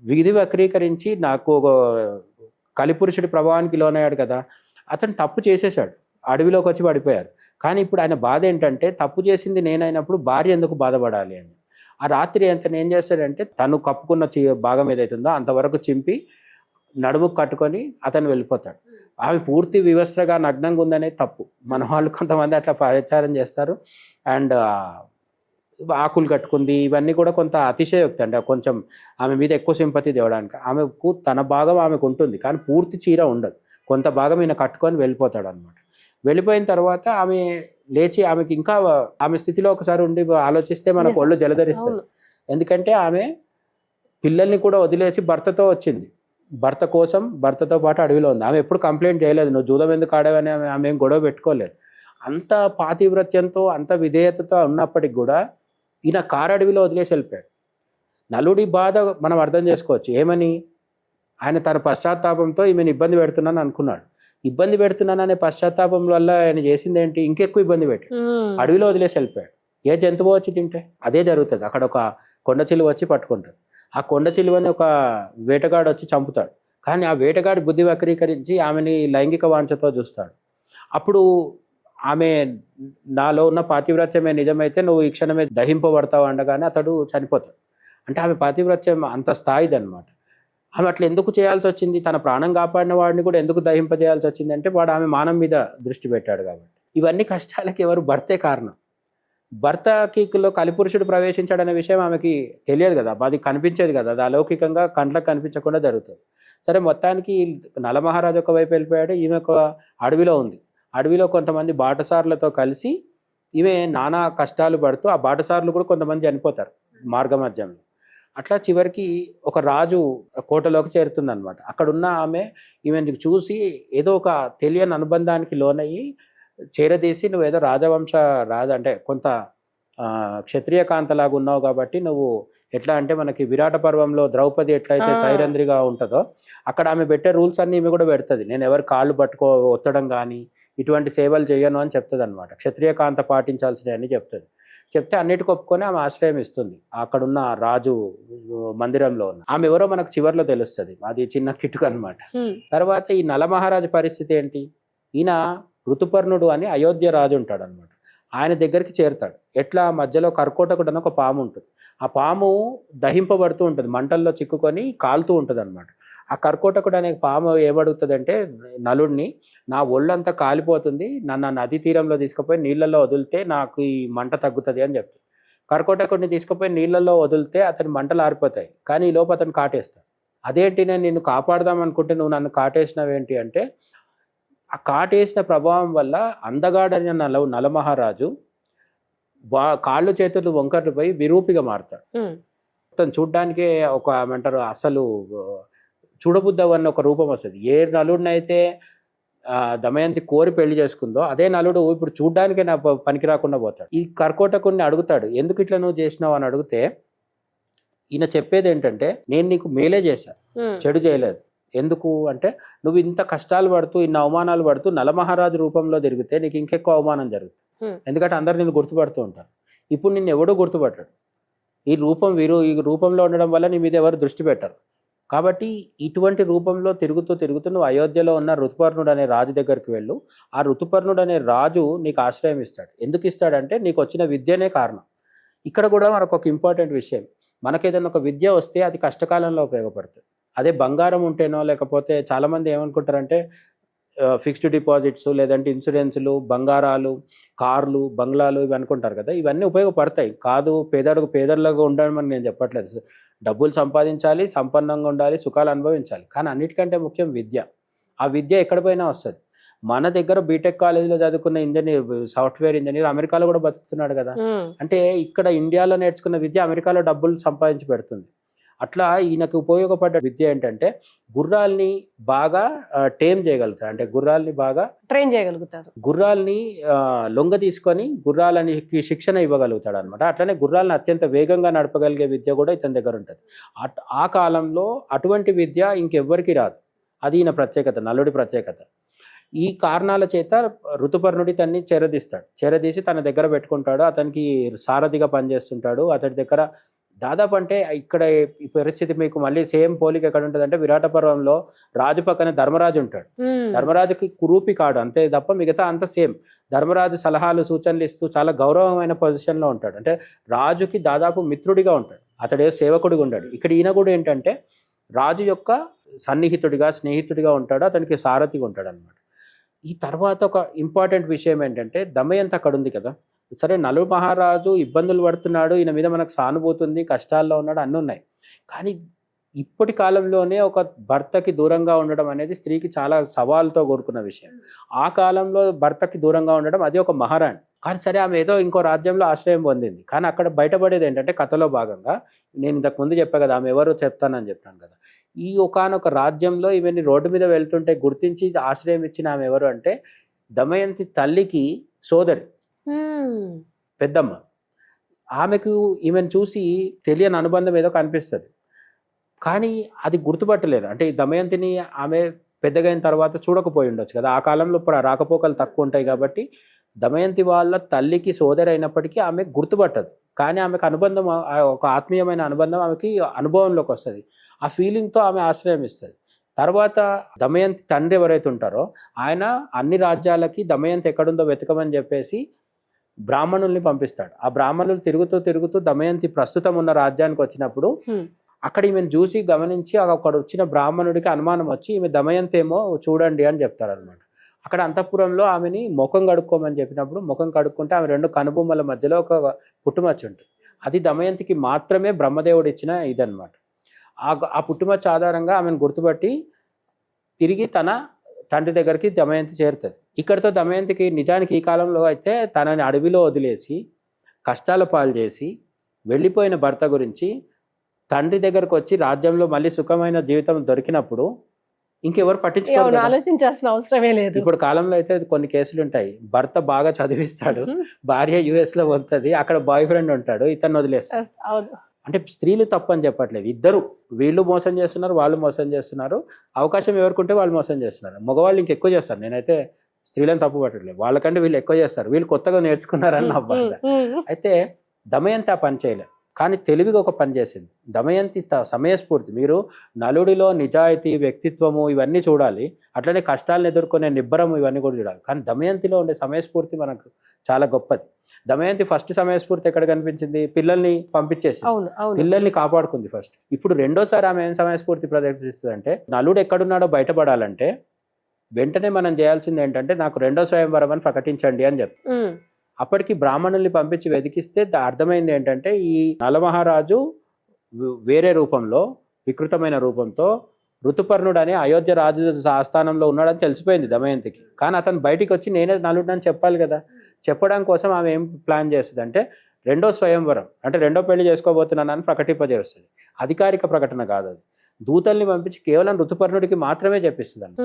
విధి వక్రీకరించి నాకు ఒక కలిపురుషుడి ప్రభావానికి లోనయ్యాడు కదా, అతను తప్పు చేసేసాడు, అడవిలోకి వచ్చి పడిపోయారు. కానీ ఇప్పుడు ఆయన బాధ ఏంటంటే తప్పు చేసింది నేనైనప్పుడు భార్య ఎందుకు బాధపడాలి అని. ఆ రాత్రి అతను ఏం చేస్తాడంటే తను కప్పుకున్న భాగం ఏదైతుందో అంతవరకు చింపి నడుముకు కట్టుకొని అతను వెళ్ళిపోతాడు. ఆమె పూర్తి వివస్త్రగా నగ్నంగా ఉందనే తప్పు. మన వాళ్ళు కొంతమంది అట్లా ప్రచారం చేస్తారు. అండ్ ఆకులు కట్టుకుంది ఇవన్నీ కూడా కొంత అతిశయోక్తి, అంటే కొంచెం ఆమె మీద ఎక్కువ సింపతి తేవడానికి. ఆమెకు తన భాగం ఆమెకు ఉంటుంది, కానీ పూర్తి చీర ఉండదు, కొంత భాగం ఈయన కట్టుకొని వెళ్ళిపోతాడు అనమాట. వెళ్ళిపోయిన తర్వాత ఆమె లేచి ఆమెకి ఇంకా ఆమె స్థితిలో ఒకసారి ఉండి ఆలోచిస్తే మనకు ఒళ్ళు జలధరిస్తుంది. ఎందుకంటే ఆమె పిల్లల్ని కూడా వదిలేసి భర్తతో వచ్చింది, భర్త కోసం భర్తతో పాటు అడవిలో ఉంది. ఆమె ఎప్పుడు కంప్లైంట్ చేయలేదు, నువ్వు జూదం ఎందుకు ఆడావని ఆమె ఏం గొడవ పెట్టుకోలేదు. అంత పాతివ్రత్యంతో అంత విధేయతతో ఉన్నప్పటికి కూడా ఈయన కారడవిలో వదిలేసి వెళ్ళిపోయాడు. నలుడి బాధ మనం అర్థం చేసుకోవచ్చు. ఏమని, ఆయన తన పశ్చాత్తాపంతో ఈమెను ఇబ్బంది పెడుతున్నాను అనుకున్నాడు. ఇబ్బంది పెడుతున్నాననే పశ్చాత్తాపం వల్ల ఆయన చేసింది ఏంటి, ఇంకెక్కువ ఇబ్బంది పెట్టి అడవిలో వదిలేసి వెళ్ళిపోయాడు. ఏ జంతువు వచ్చి తింటే అదే జరుగుతుంది. అక్కడ ఒక కొండ చిలువ వచ్చి పట్టుకుంటాడు. ఆ కొండ చిలువని ఒక వేటగాడు వచ్చి చంపుతాడు. కానీ ఆ వేటగాడి బుద్ధి వక్రీకరించి ఆమెని లైంగిక వాంఛతో చూస్తాడు. అప్పుడు ఆమె నాలో ఉన్న పాతివ్రత్యమే నిజమైతే నువ్వు ఈ క్షణమే దహింపబడతావు అనగానే అతడు చనిపోతాడు. అంటే ఆమె పాతివ్రత్యం అంత స్థాయిది అనమాట. ఆమె అట్లా ఎందుకు చేయాల్సి వచ్చింది, తన ప్రాణం కాపాడిన వాడిని కూడా ఎందుకు దహింపజేయాల్సి వచ్చింది అంటే వాడు ఆమె మానం మీద దృష్టి పెట్టాడు కాబట్టి. ఇవన్నీ కష్టాలకి ఎవరు, భర్తే కారణం. భర్తకిలో కలిపురుషుడు ప్రవేశించాడనే విషయం ఆమెకి తెలియదు కదా, అది కనిపించేది కదా, అది అలౌకికంగా కంట్లకు కనిపించకుండా జరుగుతుంది. సరే, మొత్తానికి నలమహారాజు ఒక వైపు వెళ్ళిపోయాడు, ఈమె ఒక అడవిలో ఉంది. అడవిలో కొంతమంది బాటసారులతో కలిసి ఈమె నానా కష్టాలు పడుతూ, ఆ బాటసారులు కూడా కొంతమంది చనిపోతారు మార్గమధ్యంలో. అట్లా చివరికి ఒక రాజు కోటలోకి చేరుతుంది అనమాట. అక్కడున్న ఆమె ఈమెను చూసి ఏదో ఒక తెలియని అనుబంధానికి లోనయ్యి చేరదీసి, నువ్వు ఏదో రాజ అంటే కొంత క్షత్రియ కాంతలాగా ఉన్నావు కాబట్టి నువ్వు ఎట్లా అంటే మనకి విరాట పర్వంలో ద్రౌపది ఎట్లయితే సైరంధ్రిగా ఉంటుందో అక్కడ ఆమె పెట్టే రూల్స్ అన్నీ ఈమె కూడా పెడుతుంది. నేను ఎవరు కాళ్ళు ఒత్తడం కానీ ఇటువంటి సేవలు చేయను అని చెప్తుంది అనమాట. క్షత్రియ కాంత పాటించాల్సినవి అని చెప్తుంది. చెప్తే అన్నిటికి ఒప్పుకొని ఆమె ఆశ్రయం ఇస్తుంది అక్కడున్న రాజు మందిరంలో ఉన్న. ఆమె ఎవరో మనకు చివర్లో తెలుస్తుంది, అది చిన్న కిటుకు అనమాట. తర్వాత ఈ నలమహారాజు పరిస్థితి ఏంటి, ఈయన ఋతుపర్ణుడు అని అయోధ్య రాజు ఉంటాడు అనమాట. ఆయన దగ్గరికి చేరుతాడు. ఎట్లా, మధ్యలో కర్కోటకుడు అని ఒక పాము ఉంటుంది. ఆ పాము దహింపబడుతూ ఉంటుంది, మంటల్లో చిక్కుకొని కాలుతూ ఉంటుంది అనమాట. ఆ కర్కోటకుడు అనే పాము ఏమడుగుతుంది అంటే నలుడిని, నా ఒళ్ళంతా కాలిపోతుంది, నన్ను నదీ తీరంలో తీసుకుపోయి నీళ్ళల్లో వదిలితే నాకు ఈ మంట తగ్గుతుంది అని చెప్తాడు. కర్కోటకుడిని తీసుకుపోయి నీళ్ళల్లో వదిలితే అతని మంటలు ఆరిపోతాయి, కానీ ఈ లోపు అతను కాటేస్తాడు. అదేంటి, నేను నిన్ను కాపాడదాం అనుకుంటే నువ్వు నన్ను కాటేసినవేంటి అంటే, ఆ కాటేసిన ప్రభావం వల్ల అందగాడైన నలమహారాజు కాళ్ళు చేతులు వంకర్లు పోయి విరూపిగా మారుతాడు. అతను చూడ్డానికే ఒక ఏమంటారు అసలు చూడబుద్దవన్న ఒక రూపం వస్తుంది. ఏ నలుడినైతే దమయంతి కోరి పెళ్లి చేసుకుందో అదే నలుడు ఇప్పుడు చూడ్డానికే నా పనికి రాకుండా పోతాడు. ఈ కర్కోటకుడిని అడుగుతాడు, ఎందుకు ఇట్లా నువ్వు చేసినావు అని అడిగితే ఈయన చెప్పేది ఏంటంటే, నేను నీకు మేలే చేశాను, చెడు చేయలేదు. ఎందుకు అంటే, నువ్వు ఇంత కష్టాలు పడుతూ ఇన్ని అవమానాలు పడుతూ నలమహారాజు రూపంలో తిరిగితే నీకు ఇంకెక్కువ అవమానం జరుగుతుంది. ఎందుకంటే అందరు నిన్ను గుర్తుపడుతూ ఉంటారు. ఇప్పుడు నిన్ను ఎవడూ గుర్తుపట్టాడు. ఈ రూపంలో ఉండడం వల్ల నీ మీద ఎవరు దృష్టి పెట్టరు. కాబట్టి ఇటువంటి రూపంలో తిరుగుతూ నువ్వు అయోధ్యలో ఉన్న ఋతుపర్ణుడు అనే రాజు దగ్గరికి వెళ్ళు. ఆ ఋతుపర్ణుడు అనే రాజు నీకు ఆశ్రయం ఇస్తాడు. ఎందుకు ఇస్తాడంటే, నీకు వచ్చిన విద్యనే కారణం. ఇక్కడ కూడా మనకు ఒక ఇంపార్టెంట్ విషయం, మనకేదైనా ఒక విద్య వస్తే అది కష్టకాలంలో ఉపయోగపడుతుంది. అదే బంగారం ఉంటేనో, లేకపోతే చాలామంది ఏమనుకుంటారంటే ఫిక్స్డ్ డిపాజిట్స్ లేదంటే ఇన్సూరెన్సులు, బంగారాలు, కార్లు, బంగ్లాలు ఇవి అనుకుంటారు కదా, ఇవన్నీ ఉపయోగపడతాయి కాదు. పేదలుగా ఉండడం అని నేను చెప్పట్లేదు. డబ్బులు సంపాదించాలి, సంపన్నంగా ఉండాలి, సుఖాలు అనుభవించాలి, కానీ అన్నిటికంటే ముఖ్యం విద్య. ఆ విద్య ఎక్కడ పోయినా వస్తుంది. మన దగ్గర బీటెక్ కాలేజీలో చదువుకున్న ఇంజనీర్, సాఫ్ట్వేర్ ఇంజనీర్ అమెరికాలో కూడా బతుకుతున్నాడు కదా. అంటే ఇక్కడ ఇండియాలో నేర్చుకున్న విద్య అమెరికాలో డబ్బులు సంపాదించి పెడుతుంది. అట్లా ఈయనకు ఉపయోగపడ్డ విద్య ఏంటంటే గుర్రాల్ని బాగా టేమ్ చేయగలుగుతాడు. అంటే గుర్రాల్ని బాగా ట్రైన్ చేయగలుగుతారు. గుర్రాల్ని లొంగ తీసుకొని గుర్రాలకి శిక్షణ ఇవ్వగలుగుతాడు అనమాట. అట్లనే గుర్రాలను అత్యంత వేగంగా నడపగలిగే విద్య కూడా ఇతని దగ్గర ఉంటుంది. ఆ కాలంలో అటువంటి విద్య ఇంకెవ్వరికి రాదు. అది ఈయన ప్రత్యేకత, నలుడి ప్రత్యేకత. ఈ కారణాల చేత ఋతుపర్ణుడి తన్ని చేరదీసి తన దగ్గర పెట్టుకుంటాడు. అతనికి సారథిగా పనిచేస్తుంటాడు. అతడి దగ్గర దాదాపు అంటే ఇక్కడ ఈ పరిస్థితి మీకు మళ్ళీ సేమ్ పోలిక ఎక్కడ ఉంటుంది అంటే విరాట పర్వంలో రాజు పక్కన ధర్మరాజు ఉంటాడు. ధర్మరాజుకి కురూపి కాడు అంతే తప్ప మిగతా అంతా సేమ్. ధర్మరాజు సలహాలు సూచనలు ఇస్తూ చాలా గౌరవమైన పొజిషన్లో ఉంటాడు. అంటే రాజుకి దాదాపు మిత్రుడిగా ఉంటాడు, అతడే సేవకుడిగా ఉంటాడు. ఇక్కడ ఈయన కూడా ఏంటంటే రాజు యొక్క సన్నిహితుడిగా స్నేహితుడిగా ఉంటాడు, అతనికి సారథిగా ఉంటాడు అనమాట. ఈ తర్వాత ఒక ఇంపార్టెంట్ విషయం ఏంటంటే దమయంతి అక్కడ ఉంది కదా, సరే నలు మహారాజు ఇబ్బందులు పడుతున్నాడు, ఈయన మీద మనకు సానుభూతి ఉంది, కష్టాల్లో ఉన్నాడు, అన్నీ ఉన్నాయి. కానీ ఇప్పటి కాలంలోనే ఒక భర్తకి దూరంగా ఉండడం అనేది స్త్రీకి చాలా సవాలుతో కూడుకున్న విషయం. ఆ కాలంలో భర్తకి దూరంగా ఉండడం అది ఒక మహారాణి. కానీ సరే ఆమె ఏదో ఇంకో రాజ్యంలో ఆశ్రయం పొందింది. కానీ అక్కడ బయటపడేది ఏంటంటే కథలో భాగంగా నేను ఇంతకు ముందు చెప్పా కదా, ఆమె ఎవరో చెప్తానని చెప్పాను కదా, ఈ ఒకానొక రాజ్యంలో ఈమెని రోడ్డు మీద వెళ్తుంటే గుర్తించి ఆశ్రయం ఇచ్చిన ఆమె ఎవరు అంటే దమయంతి తల్లికి సోదరి, పెద్దమ్మ. ఆమెకు ఈమెను చూసి తెలియని అనుబంధం ఏదో కనిపిస్తుంది, కానీ అది గుర్తుపట్టలేదు. అంటే ఈ దమయంతిని ఆమె పెద్దగైన తర్వాత చూడకపోయి ఉండొచ్చు కదా, ఆ కాలంలో రాకపోకలు తక్కువ ఉంటాయి కాబట్టి దమయంతి వాళ్ళ తల్లికి సోదరి అయినప్పటికీ ఆమె గుర్తుపట్టదు. కానీ ఆమెకు అనుబంధం, ఒక ఆత్మీయమైన అనుబంధం ఆమెకి అనుభవంలోకి వస్తుంది. ఆ ఫీలింగ్తో ఆమె ఆశ్రయం ఇస్తుంది. తర్వాత దమయంతి తండ్రి ఎవరైతే ఉంటారో ఆయన అన్ని రాజ్యాలకి దమయంతి ఎక్కడుందో వెతకమని చెప్పేసి బ్రాహ్మణుల్ని పంపిస్తాడు. ఆ బ్రాహ్మణులు తిరుగుతూ దమయంతి ప్రస్తుతం ఉన్న రాజ్యానికి వచ్చినప్పుడు అక్కడ ఈమెను చూసి గమనించి అక్కడ వచ్చిన బ్రాహ్మణుడికి అనుమానం వచ్చి ఈమె దమయంతి ఏమో చూడండి అని చెప్తారు అనమాట. అక్కడ అంతఃపురంలో ఆమెని ముఖం కడుక్కోమని చెప్పినప్పుడు ముఖం కడుక్కుంటే ఆమె రెండు కనుబొమ్మల మధ్యలో ఒక పుట్టుమచ్చ ఉంటుంది. అది దమయంతికి మాత్రమే బ్రహ్మదేవుడు ఇచ్చిన ఇదనమాట. ఆ పుట్టుమచ్చ ఆధారంగా ఆమెను గుర్తుపట్టి తిరిగి తన తండ్రి దగ్గరికి దమయంతి చేరుతుంది. ఇక్కడితో దమయంతికి నిజానికి ఈ కాలంలో అయితే తనని అడవిలో వదిలేసి కష్టాల పాలు చేసి వెళ్ళిపోయిన భర్త గురించి తండ్రి దగ్గరకు వచ్చి రాజ్యంలో మళ్ళీ సుఖమైన జీవితం దొరికినప్పుడు ఇంకెవరు పట్టించుకోవాలి, ఆలోచించాల్సిన అవసరమే లేదు. ఇప్పుడు కాలంలో అయితే కొన్ని కేసులు ఉంటాయి, భర్త బాగా చదివిస్తాడు, భార్య US లో పోతుంది, అక్కడ బాయ్ ఫ్రెండ్ ఉంటాడు, ఇతను వదిలేస్తాడు. అంటే స్త్రీలు తప్పని చెప్పట్లేదు, ఇద్దరు, వీళ్ళు మోసం చేస్తున్నారు, వాళ్ళు మోసం చేస్తున్నారు. అవకాశం ఎవరికుంటే వాళ్ళు మోసం చేస్తున్నారు. మగవాళ్ళు ఇంకెక్కువ చేస్తారు. నేనైతే స్త్రీలను తప్పు పట్టట్లేదు, వాళ్ళకంటే వీళ్ళు ఎక్కువ చేస్తారు, వీళ్ళు కొత్తగా నేర్చుకున్నారని నా బాధ. అయితే దమయంతి ఆ పని చేయలేదు, కానీ తెలివిగా ఒక పని చేసింది. దమయంతి సమయస్ఫూర్తి, మీరు నలుడిలో నిజాయితీ, వ్యక్తిత్వము ఇవన్నీ చూడాలి, అట్లనే కష్టాలను ఎదుర్కొనే నిబ్బరము ఇవన్నీ కూడా చూడాలి. కానీ దమయంతిలో ఉండే సమయస్ఫూర్తి మనకు చాలా గొప్పది. దమయంతి ఫస్ట్ సమయస్ఫూర్తి ఎక్కడ కనిపించింది? పిల్లల్ని పంపించేసి పిల్లల్ని కాపాడుకుంది ఫస్ట్. ఇప్పుడు రెండోసారి ఆమె ఏం సమయస్ఫూర్తి ప్రదర్శిస్తుంది అంటే నలుడు ఎక్కడున్నాడో బయటపడాలంటే వెంటనే మనం చేయాల్సింది ఏంటంటే నాకు రెండో స్వయంవరం అని ప్రకటించండి అని చెప్పి అప్పటికి బ్రాహ్మణుల్ని పంపించి వెతికిస్తే అర్థమైంది ఏంటంటే ఈ నలమహారాజు వేరే రూపంలో, వికృతమైన రూపంతో ఋతుపర్ణుడు అనే అయోధ్య రాజు ఆస్థానంలో ఉన్నాడని తెలిసిపోయింది దమయంతికి. కానీ అతను బయటికి వచ్చి నేనే నలుడిని చెప్పాలి కదా. చెప్పడం కోసం ఆమె ఏం ప్లాన్ చేస్తుంది అంటే రెండో స్వయంవరం అంటే రెండో పెళ్లి చేసుకోబోతున్నానని ప్రకటింపజేస్తుంది. అధికారిక ప్రకటన కాదు అది. దూతల్ని పంపించి కేవలం ఋతుపర్ణుడికి మాత్రమే చెప్పిస్తుంది అండి.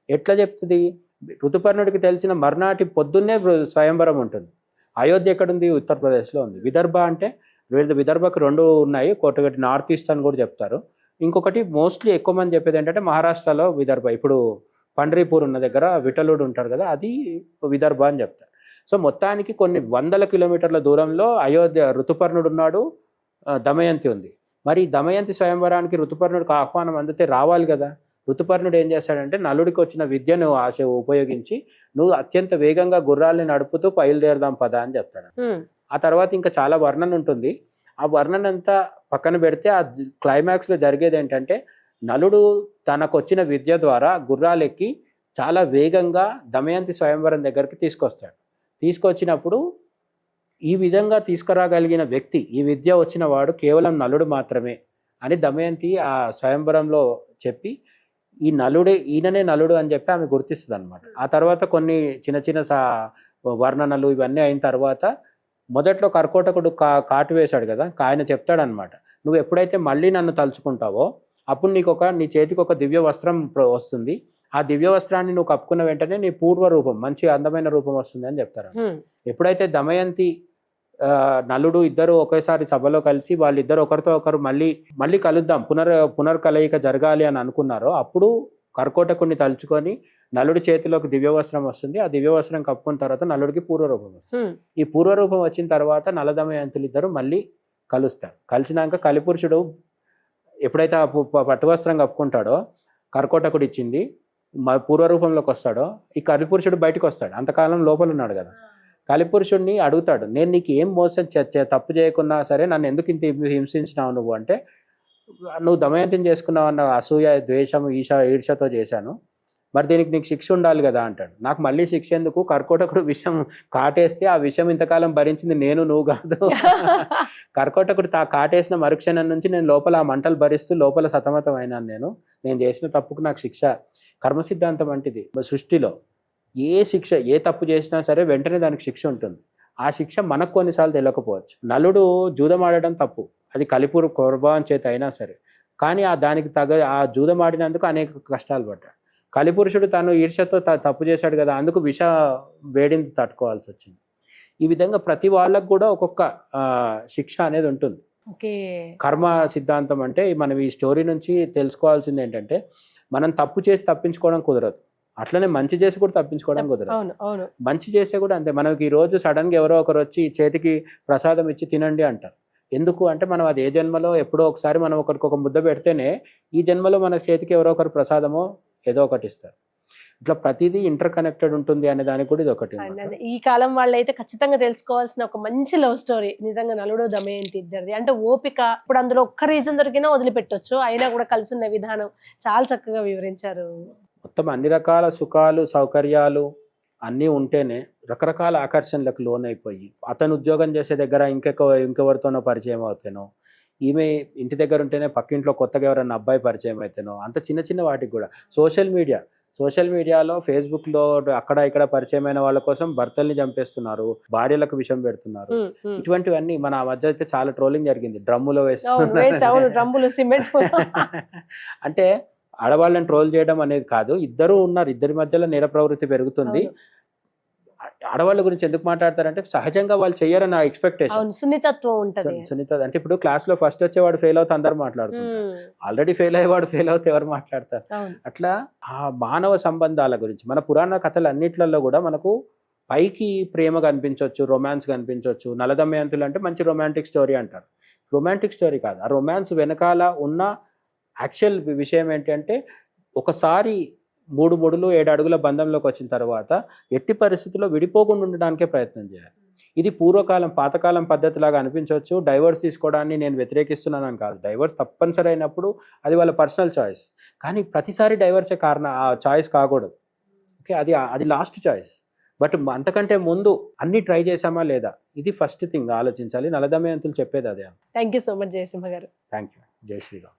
ఎట్లా చెప్తుంది? ఋతుపర్ణుడికి తెలిసిన మర్నాటి పొద్దున్నే స్వయంవరం ఉంటుంది. అయోధ్య ఎక్కడుంది? ఉత్తరప్రదేశ్లో ఉంది. విదర్భ అంటే విదర్భకు రెండు ఉన్నాయి, ఒకటి నార్త్ ఈస్ట్ అని కూడా చెప్తారు, ఇంకొకటి మోస్ట్లీ ఎక్కువ మంది చెప్పేది ఏంటంటే మహారాష్ట్రలో విదర్భ. ఇప్పుడు పండ్రీపూర్ ఉన్న దగ్గర విఠలుడు ఉంటారు కదా, అది విదర్భ అని చెప్తారు. సో మొత్తానికి కొన్ని వందల కిలోమీటర్ల దూరంలో అయోధ్య ఋతుపర్ణుడు ఉన్నాడు, దమయంతి ఉంది. మరి దమయంతి స్వయంవరానికి ఋతుపర్ణుడికి ఆహ్వానం అందితే రావాలి కదా. ఋతుపర్ణుడు ఏం చేశాడంటే నలుడికి వచ్చిన విద్యను ఉపయోగించి నువ్వు అత్యంత వేగంగా గుర్రాల్ని నడుపుతూ బయలుదేరదాం పదా అని చెప్తాడు. ఆ తర్వాత ఇంకా చాలా వర్ణన ఉంటుంది. ఆ వర్ణన అంతా పక్కన పెడితే ఆ క్లైమాక్స్లో జరిగేది ఏంటంటే నలుడు తనకొచ్చిన విద్య ద్వారా గుర్రాలెక్కి చాలా వేగంగా దమయంతి స్వయంవరం దగ్గరికి తీసుకొస్తాడు. తీసుకొచ్చినప్పుడు ఈ విధంగా తీసుకురాగలిగిన వ్యక్తి, ఈ విద్య వచ్చిన వాడు కేవలం నలుడు మాత్రమే అని దమయంతి ఆ స్వయంవరంలో చెప్పి ఈయననే నలుడు అని చెప్పి ఆమె గుర్తిస్తుంది అనమాట. ఆ తర్వాత కొన్ని చిన్న చిన్న వర్ణనలు ఇవన్నీ అయిన తర్వాత మొదట్లో కర్కోటకుడు కాటు వేశాడు కదా, ఆయన చెప్తాడనమాట నువ్వు ఎప్పుడైతే మళ్ళీ నన్ను తలుచుకుంటావో అప్పుడు నీ చేతికి ఒక దివ్య వస్త్రం వస్తుంది. ఆ దివ్య వస్త్రాన్ని నువ్వు కప్పుకున్న వెంటనే నీ పూర్వ రూపం, మంచి అందమైన రూపం వస్తుంది అని చెప్తారు. ఎప్పుడైతే దమయంతి నలుడు ఇద్దరు ఒకేసారి సభలో కలిసి వాళ్ళిద్దరు ఒకరితో ఒకరు మళ్ళీ కలుద్దాం, పునర్కలయిక జరగాలి అని అనుకున్నారో అప్పుడు కర్కోటకుడిని తలుచుకొని నలుడి చేతిలోకి దివ్యవస్త్రం వస్తుంది. ఆ దివ్యవస్త్రం కప్పుకున్న తర్వాత నలుడికి పూర్వరూపం వస్తుంది. ఈ పూర్వరూపం వచ్చిన తర్వాత నలదమయంతులు ఇద్దరు మళ్ళీ కలుస్తారు. కలిసినాక కలిపురుషుడు ఎప్పుడైతే ఆ పట్టువస్త్రం కప్పుకుంటాడో కర్కోటకుడు ఇచ్చింది పూర్వరూపంలోకి వస్తాడో ఈ కలిపురుషుడు బయటకు వస్తాడు. అంతకాలం లోపల ఉన్నాడు కదా. కలిపురుషుడిని అడుగుతాడు, నేను నీకు ఏం మోసం తప్పు చేయకున్నా సరే నన్ను ఎందుకు ఇంత హింసించినావు నువ్వు అంటే, నువ్వు దమయంతిని చేసుకున్నావు అన్న అసూయ, ద్వేషం, ఈర్షతో చేశాను, మరి దీనికి నీకు శిక్ష ఉండాలి కదా అంటాడు. నాకు మళ్ళీ శిక్ష ఎందుకు, కర్కోటకుడు విషం కాటేస్తే ఆ విషం ఇంతకాలం భరించింది నువ్వు కాదు. కర్కోటకుడు కాటేసిన మరుక్షణం నుంచి నేను లోపల ఆ మంటలు భరిస్తూ లోపల సతమతం అయినాను. నేను చేసిన తప్పుకు నాకు శిక్ష. కర్మ సిద్ధాంతం వంటిది. సృష్టిలో ఏ తప్పు చేసినా సరే వెంటనే దానికి శిక్ష ఉంటుంది. ఆ శిక్ష మనకు కొన్నిసార్లు తెలియకపోవచ్చు. నలుడు జూదమాడడం తప్పు, అది కలిపూర్ ప్రభావం చేత అయినా సరే, కానీ దానికి ఆ జూదమాడినందుకు అనేక కష్టాలు పడ్డాడు. కలిపురుషుడు తను ఈర్ష్యతో తప్పు చేశాడు కదా, అందుకు వేడిని తట్టుకోవాల్సి వచ్చింది. ఈ విధంగా ప్రతి వాళ్ళకు కూడా ఒక్కొక్క శిక్ష అనేది ఉంటుంది. కర్మ సిద్ధాంతం అంటే మనం ఈ స్టోరీ నుంచి తెలుసుకోవాల్సింది ఏంటంటే, మనం తప్పు చేసి తప్పించుకోవడం కుదరదు, అట్లనే మంచి చేసి కూడా తప్పించుకోవడం కుదరదు. మంచి చేస్తే కూడా అంతే. మనకి ఈ రోజు సడన్గా ఎవరో ఒకరు వచ్చి చేతికి ప్రసాదం ఇచ్చి తినండి అంటారు. ఎందుకు అంటే మనం అది ఏ జన్మలో ఎప్పుడో ఒకసారి మనం ఒకరికి ఒక ముద్ద పెడితేనే ఈ జన్మలో మన చేతికి ఎవరో ఒకరు ప్రసాదమో ఏదో ఒకటి ఇస్తారు. ఇట్లా ప్రతిదీ ఇంటర్ కనెక్టెడ్ ఉంటుంది అనే దానికి కూడా ఇది ఒకటి. ఈ కాలం వాళ్ళైతే ఖచ్చితంగా తెలుసుకోవాల్సిన ఒక మంచి లవ్ స్టోరీ నిజంగా నలుడు దమయంతి ఇద్దరిది. అంటే ఓపిక, ఇప్పుడు అందులో ఒక్క రీజన్ దొరికినా వదిలిపెట్టొచ్చు, అయినా కూడా కలిసి ఉన్న విధానం చాలా చక్కగా వివరించారు. మొత్తం అన్ని రకాల సుఖాలు సౌకర్యాలు అన్నీ ఉంటేనే రకరకాల ఆకర్షణలకు లోనైపోయి అతను ఉద్యోగం చేసే దగ్గర ఇంకెవరితోనో పరిచయం అవుతానో, ఈమె ఇంటి దగ్గర ఉంటేనే పక్కింట్లో కొత్తగా ఎవరైనా అబ్బాయి పరిచయం అయితేనో, అంత చిన్న చిన్న వాటికి కూడా సోషల్ మీడియాలో ఫేస్బుక్లో అక్కడ ఇక్కడ పరిచయమైన వాళ్ళ కోసం భర్తల్ని చంపేస్తున్నారు, భార్యలకు విషం పెడుతున్నారు. ఇటువంటివన్నీ మన మధ్య అయితే చాలా ట్రోలింగ్ జరిగింది. డ్రమ్ములో అంటే ఆడవాళ్ళని ట్రోల్ చేయడం అనేది కాదు, ఇద్దరు ఉన్నారు, ఇద్దరి మధ్యలో నేర ప్రవృత్తి పెరుగుతుంది. ఆడవాళ్ళ గురించి ఎందుకు మాట్లాడతారంటే సహజంగా వాళ్ళు చెయ్యరని నా ఎక్స్పెక్టేషన్. సున్నితత్వం ఉంటుంది. సున్నిత అంటే ఇప్పుడు క్లాస్ లో ఫస్ట్ వచ్చేవాడు ఫెయిల్ అవుతే అందరు మాట్లాడుతుంటారు, ఆల్రెడీ ఫెయిల్ అయ్యేవాడు ఫెయిల్ అవుతే ఎవరు మాట్లాడతారు? అట్లా ఆ మానవ సంబంధాల గురించి మన పురాణ కథలు అన్నిట్లలో కూడా మనకు పైకి ప్రేమ కనిపించవచ్చు, రొమాన్స్ కనిపించవచ్చు. నలదమయంతులు అంటే మంచి రొమాంటిక్ స్టోరీ అంటారు. రొమాంటిక్ స్టోరీ కాదు, ఆ రొమాన్స్ వెనకాల ఉన్న యాక్చువల్ విషయం ఏంటంటే, ఒకసారి 3 ముడులు 7 అడుగుల బంధంలోకి వచ్చిన తర్వాత ఎట్టి పరిస్థితుల్లో విడిపోకుండా ఉండడానికే ప్రయత్నం చేయాలి. ఇది పూర్వకాలం పాతకాలం పద్ధతిలాగా అనిపించవచ్చు. డైవర్స్ తీసుకోవడాన్ని నేను వ్యతిరేకిస్తున్నానని కాదు, డైవర్స్ తప్పనిసరి అయినప్పుడు అది వాళ్ళ పర్సనల్ చాయిస్. కానీ ప్రతిసారి డైవర్సే కారణం, ఆ చాయిస్ కాకూడదు. ఓకే, అది లాస్ట్ చాయిస్. బట్ అంతకంటే ముందు అన్ని ట్రై చేసామా లేదా, ఇది ఫస్ట్ థింగ్ ఆలోచించాలి. నలదమయంతులు చెప్పేది అదే. Thank you so much Jayasimha garu. Thank you. Jai Sriram.